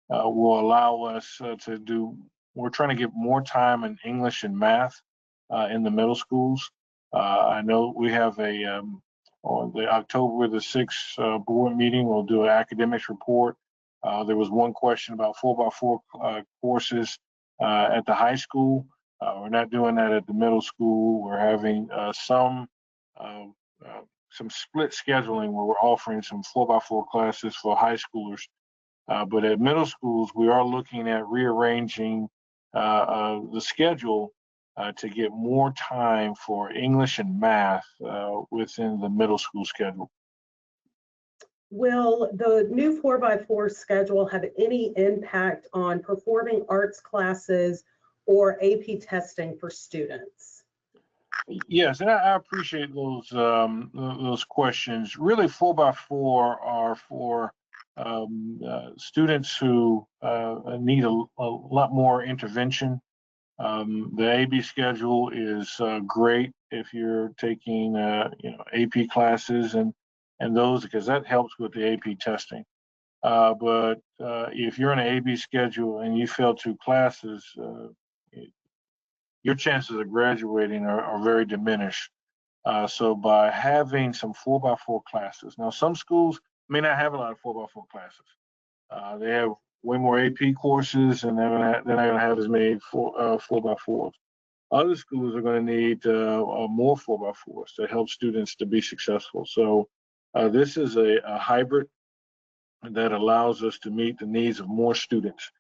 [SPEAKER 1] will allow us to do. We're trying to get more time in English and math in the middle schools. I know we have on the October the 6th board meeting, we'll do an academics report. There was one question about 4x4 courses at the high school. We're not doing that at the middle school. We're having some split scheduling where we're offering some 4x4 classes for high schoolers. But at middle schools, we are looking at rearranging the schedule to get more time for English and math within the middle school schedule.
[SPEAKER 3] Will the new 4x4 schedule have any impact on performing arts classes or AP testing for students?
[SPEAKER 1] Yes, and I appreciate those questions. Really, 4x4 are for students who need a lot more intervention. The AB schedule is great if you're taking AP classes and those, because that helps with the AP testing. But if you're in an AB schedule and you fail 2 classes, your chances of graduating are very diminished. So by having some 4x4 classes, now some schools may not have a lot of 4x4 classes. They have way more AP courses, and they're not going to have as many 4x4s. Other schools are going to need more 4x4s to help students to be successful. So this is a hybrid that allows us to meet the needs of more students.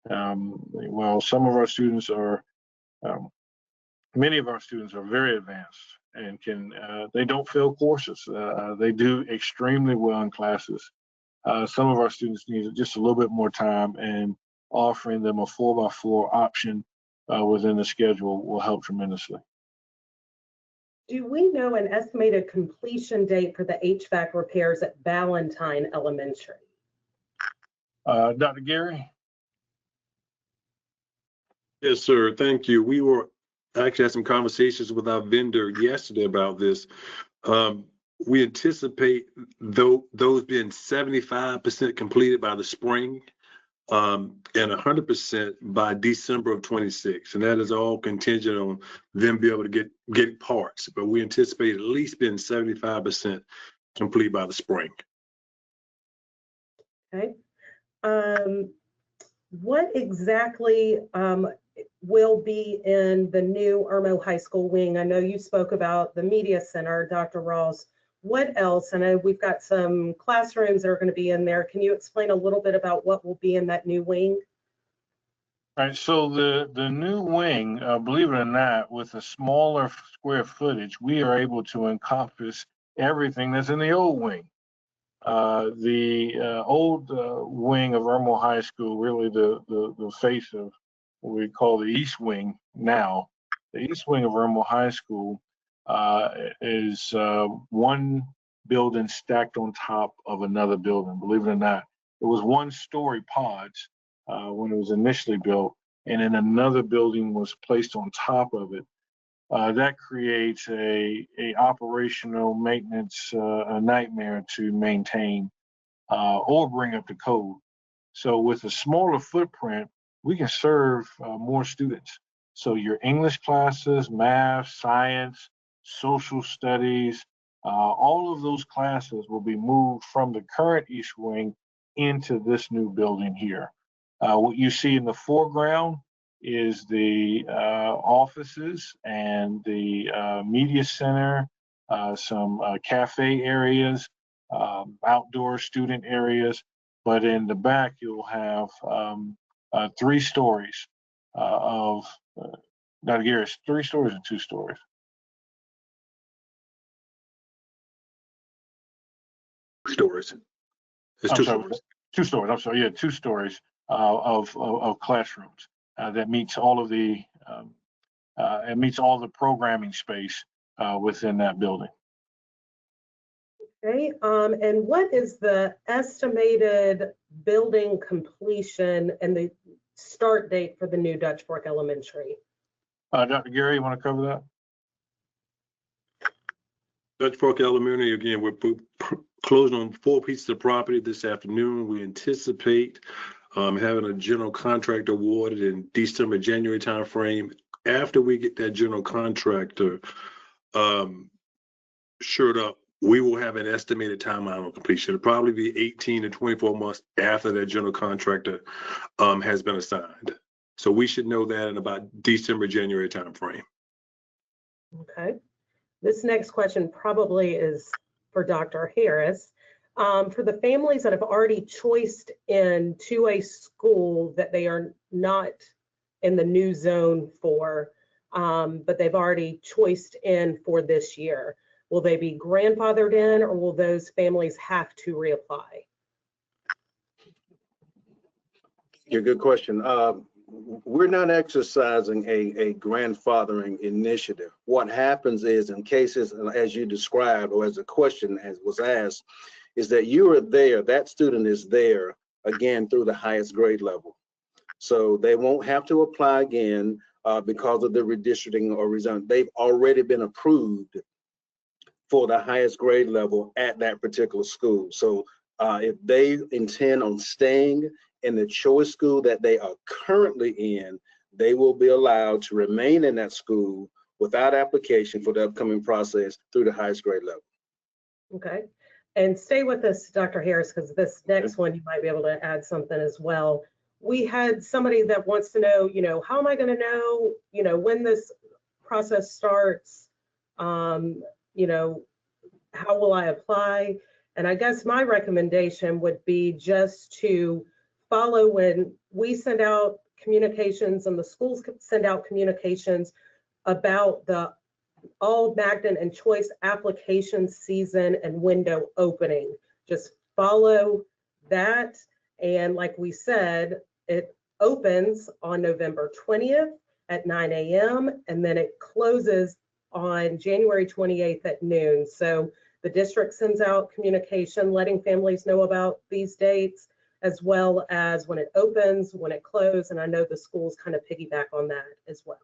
[SPEAKER 1] While some of our students are many of our students are very advanced and they don't fail courses. They do extremely well in classes. Some of our students need just a little bit more time, and offering them a 4x4 option within the schedule will help tremendously.
[SPEAKER 3] Do we know an estimated completion date for the HVAC repairs at Ballantyne Elementary?
[SPEAKER 1] Dr. Gary?
[SPEAKER 4] Yes, sir. Thank you. We were actually had some conversations with our vendor yesterday about this. We anticipate those being 75% completed by the spring, and 100% by December of 26. And that is all contingent on them be able to get parts. But we anticipate at least being 75% complete by the spring.
[SPEAKER 3] Okay. What exactly will be in the new Irmo High School wing? I know you spoke about the media center, Dr. Ross. What else? I know we've got some classrooms that are going to be in there. Can you explain a little bit about what will be in that new wing?
[SPEAKER 1] All right, so the new wing, believe it or not, with a smaller square footage, we are able to encompass everything that's in the old wing. The old wing of Irmo High School, really the face of what we call the East Wing now. The East Wing of Irmo High School is one building stacked on top of another building. Believe it or not, it was one-story pods when it was initially built, and then another building was placed on top of it. That creates a operational maintenance a nightmare to maintain or bring up to code. So with a smaller footprint, we can serve more students. So your English classes, math, science, social studies, all of those classes will be moved from the current East Wing into this new building here. What you see in the foreground is the offices and the media center, some cafe areas, outdoor student areas, but in the back you'll have 3 stories of, Dr. Gary, 3 stories or 2 stories?
[SPEAKER 4] Stories. It's
[SPEAKER 1] I'm
[SPEAKER 4] 2
[SPEAKER 1] sorry,
[SPEAKER 4] stories.
[SPEAKER 1] 2 stories. I'm sorry. Yeah, 2 stories of classrooms that meets all of the it meets all the programming space within that building.
[SPEAKER 3] Okay, and what is the estimated building completion and the start date for the new Dutch Fork Elementary?
[SPEAKER 1] Dr. Gary, you want to cover that?
[SPEAKER 4] Dutch Fork Elementary, again, we're closing on 4 pieces of property this afternoon. We anticipate having a general contract awarded in December, January timeframe. After we get that general contractor shored up, we will have an estimated timeline of completion. It'll probably be 18 to 24 months after that general contractor has been assigned. So we should know that in about December, January timeframe.
[SPEAKER 3] Okay. This next question probably is for Dr. Harris. For the families that have already choiced into a school that they are not in the new zone for, but they've already choiced in for this year, will they be grandfathered in, or will those families have to reapply?
[SPEAKER 2] Yeah, good question. We're not exercising a grandfathering initiative. What happens is, in cases as you described, or as a question as was asked, is that you are there, that student is there again through the highest grade level. So they won't have to apply again because of the redistricting or rezone. They've already been approved for the highest grade level at that particular school. So if they intend on staying in the choice school that they are currently in, they will be allowed to remain in that school without application for the upcoming process through the highest grade level.
[SPEAKER 3] Okay, and stay with us, Dr. Harris, because this next one you might be able to add something as well. We had somebody that wants to know, how am I going to know, when this process starts? How will I apply? And I guess my recommendation would be just to follow when we send out communications and the schools send out communications. about the all magnet and choice application season and window opening. Just follow that. And like we said, it opens on November 20th at 9 a.m. and then it closes on January 28th at noon. So the district sends out communication letting families know about these dates, as well as when it opens, when it closes, and I know the schools kind of piggyback on that as well.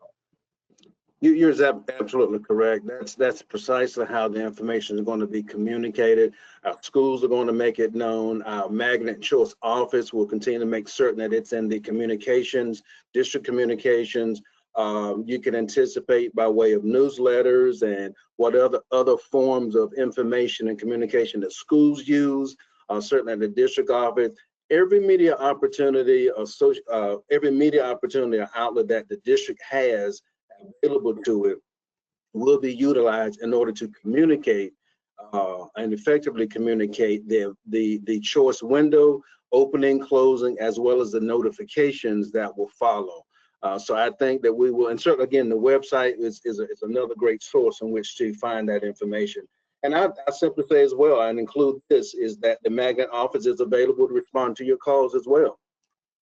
[SPEAKER 2] You're absolutely correct. That's precisely how the information is going to be communicated. Our schools are going to make it known. Our magnet and choice office will continue to make certain that it's in the communications, district communications. You can anticipate by way of newsletters and what other forms of information and communication that schools use, certainly at the district office. Every media opportunity or outlet that the district has available to it will be utilized in order to communicate and effectively communicate the choice window, opening, closing, as well as the notifications that will follow. So I think that we will, and certainly again, the website is another great source in which to find that information. And I simply say as well, and include this, is that the magnet office is available to respond to your calls as well.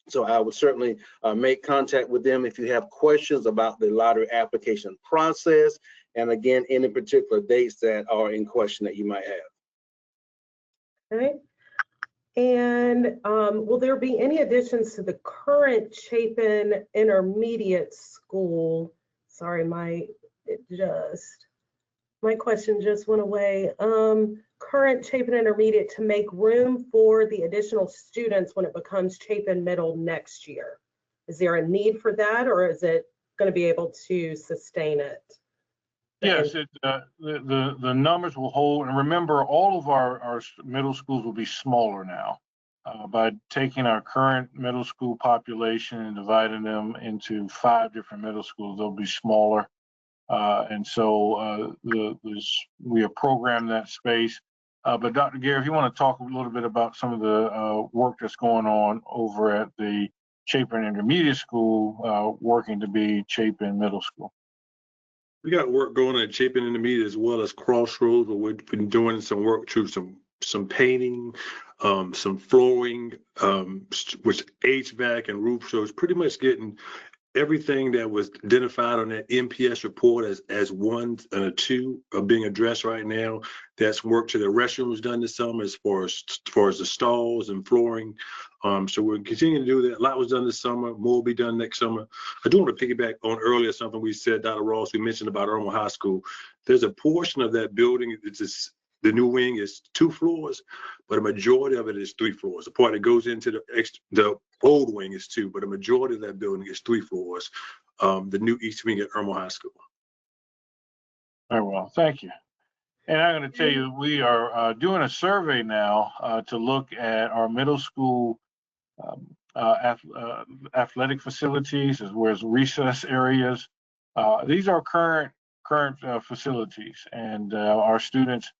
[SPEAKER 2] So I would certainly make contact with them if you have questions about the lottery application process, and again, any particular dates that are in question that you might have.
[SPEAKER 3] Okay. And will there be any additions to the current Chapin Intermediate School? Sorry, my question just went away. Current Chapin Intermediate to make room for the additional students when it becomes Chapin Middle next year. Is there a need for that, or is it going to be able to sustain it?
[SPEAKER 1] Yes, the numbers will hold. And remember, all of our middle schools will be smaller now. By taking our current middle school population and dividing them into 5 different middle schools, they'll be smaller. And so we have programmed that space. But Dr. Gary, if you want to talk a little bit about some of the work that's going on over at the Chapin Intermediate School, working to be Chapin Middle School.
[SPEAKER 4] We got work going on at Chapin Intermediate as well as Crossroads, where we've been doing some work through some painting, some flooring, which HVAC and roof. So it's pretty much getting everything that was identified on that NPS report as 1 and a 2 are being addressed right now. That's work to the restrooms done this summer as far as the stalls and flooring. So we're continuing to do that. A lot was done this summer, more will be done next summer. I do want to piggyback on earlier something we said, Dr. Ross, we mentioned about Irma High School. There's a portion of that building, the new wing is 2 floors, but a majority of it is 3 floors. The part that goes into the old wing is 2, but a majority of that building is 3 floors. The new east wing at Irma High School.
[SPEAKER 1] Very well, thank you. And I'm going to tell you, we are doing a survey now to look at our middle school athletic facilities as well as recess areas. These are current facilities, and our students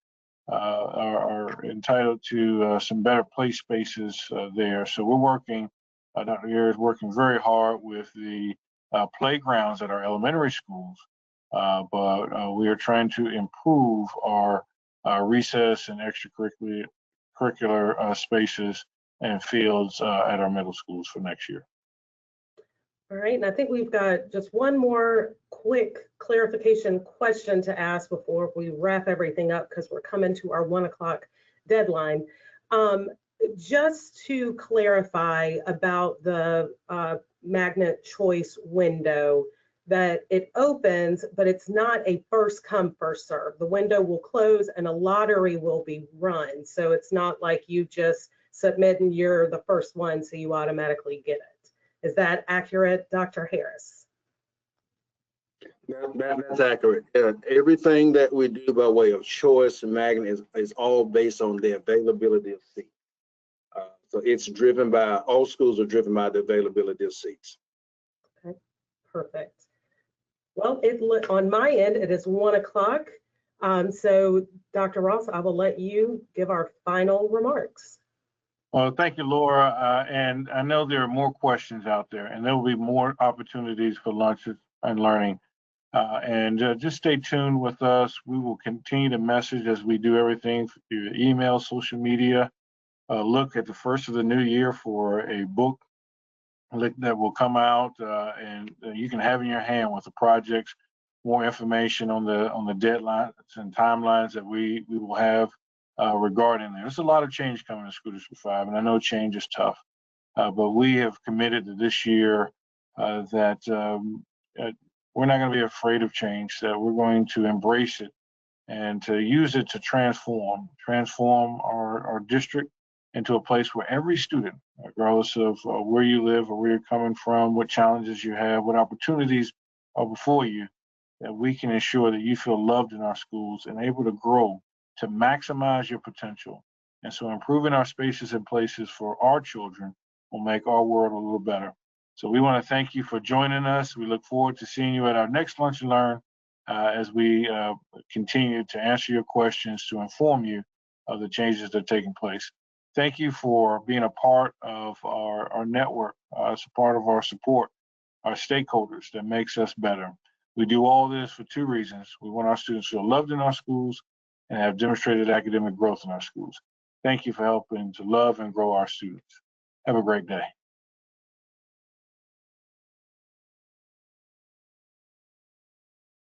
[SPEAKER 1] are entitled to some better play spaces there. So we're working, Dr. Gary is working very hard with the playgrounds at our elementary schools, but we are trying to improve our recess and extracurricular spaces and fields at our middle schools for next year.
[SPEAKER 3] All right, and I think we've got just one more quick clarification question to ask before we wrap everything up, because we're coming to our 1 o'clock deadline. Just to clarify about the magnet choice window, that it opens, but it's not a first come, first serve. The window will close and a lottery will be run. So it's not like you just submit and you're the first one, so you automatically get it. Is that accurate, Dr. Harris?
[SPEAKER 2] That's accurate. Everything that we do by way of choice and magnet is all based on the availability of seats. So it's driven by, all schools are driven by the availability of seats.
[SPEAKER 3] Okay, perfect. Well, on my end, it is 1 o'clock. So Dr. Ross, I will let you give our final remarks.
[SPEAKER 1] Well, thank you, Laura. And I know there are more questions out there, and there will be more opportunities for lunches and learning. Just stay tuned with us. We will continue to message as we do everything through email, social media. Look at the first of the new year for a book that will come out, and you can have in your hand with the projects more information on the deadlines and timelines that we will have regarding there. There's a lot of change coming to School District 5, and I know change is tough, but we have committed to this year that we're not going to be afraid of change, that we're going to embrace it and to use it to transform our district into a place where every student, regardless of where you live or where you're coming from, what challenges you have, what opportunities are before you, that we can ensure that you feel loved in our schools and able to grow to maximize your potential. And so improving our spaces and places for our children will make our world a little better. So we want to thank you for joining us. We look forward to seeing you at our next Lunch and Learn as we continue to answer your questions to inform you of the changes that are taking place. Thank you for being a part of our network, as a part of our support, our stakeholders that makes us better. We do all this for two reasons. We want our students to feel loved in our schools and have demonstrated academic growth in our schools. Thank you for helping to love and grow our students. Have a great day.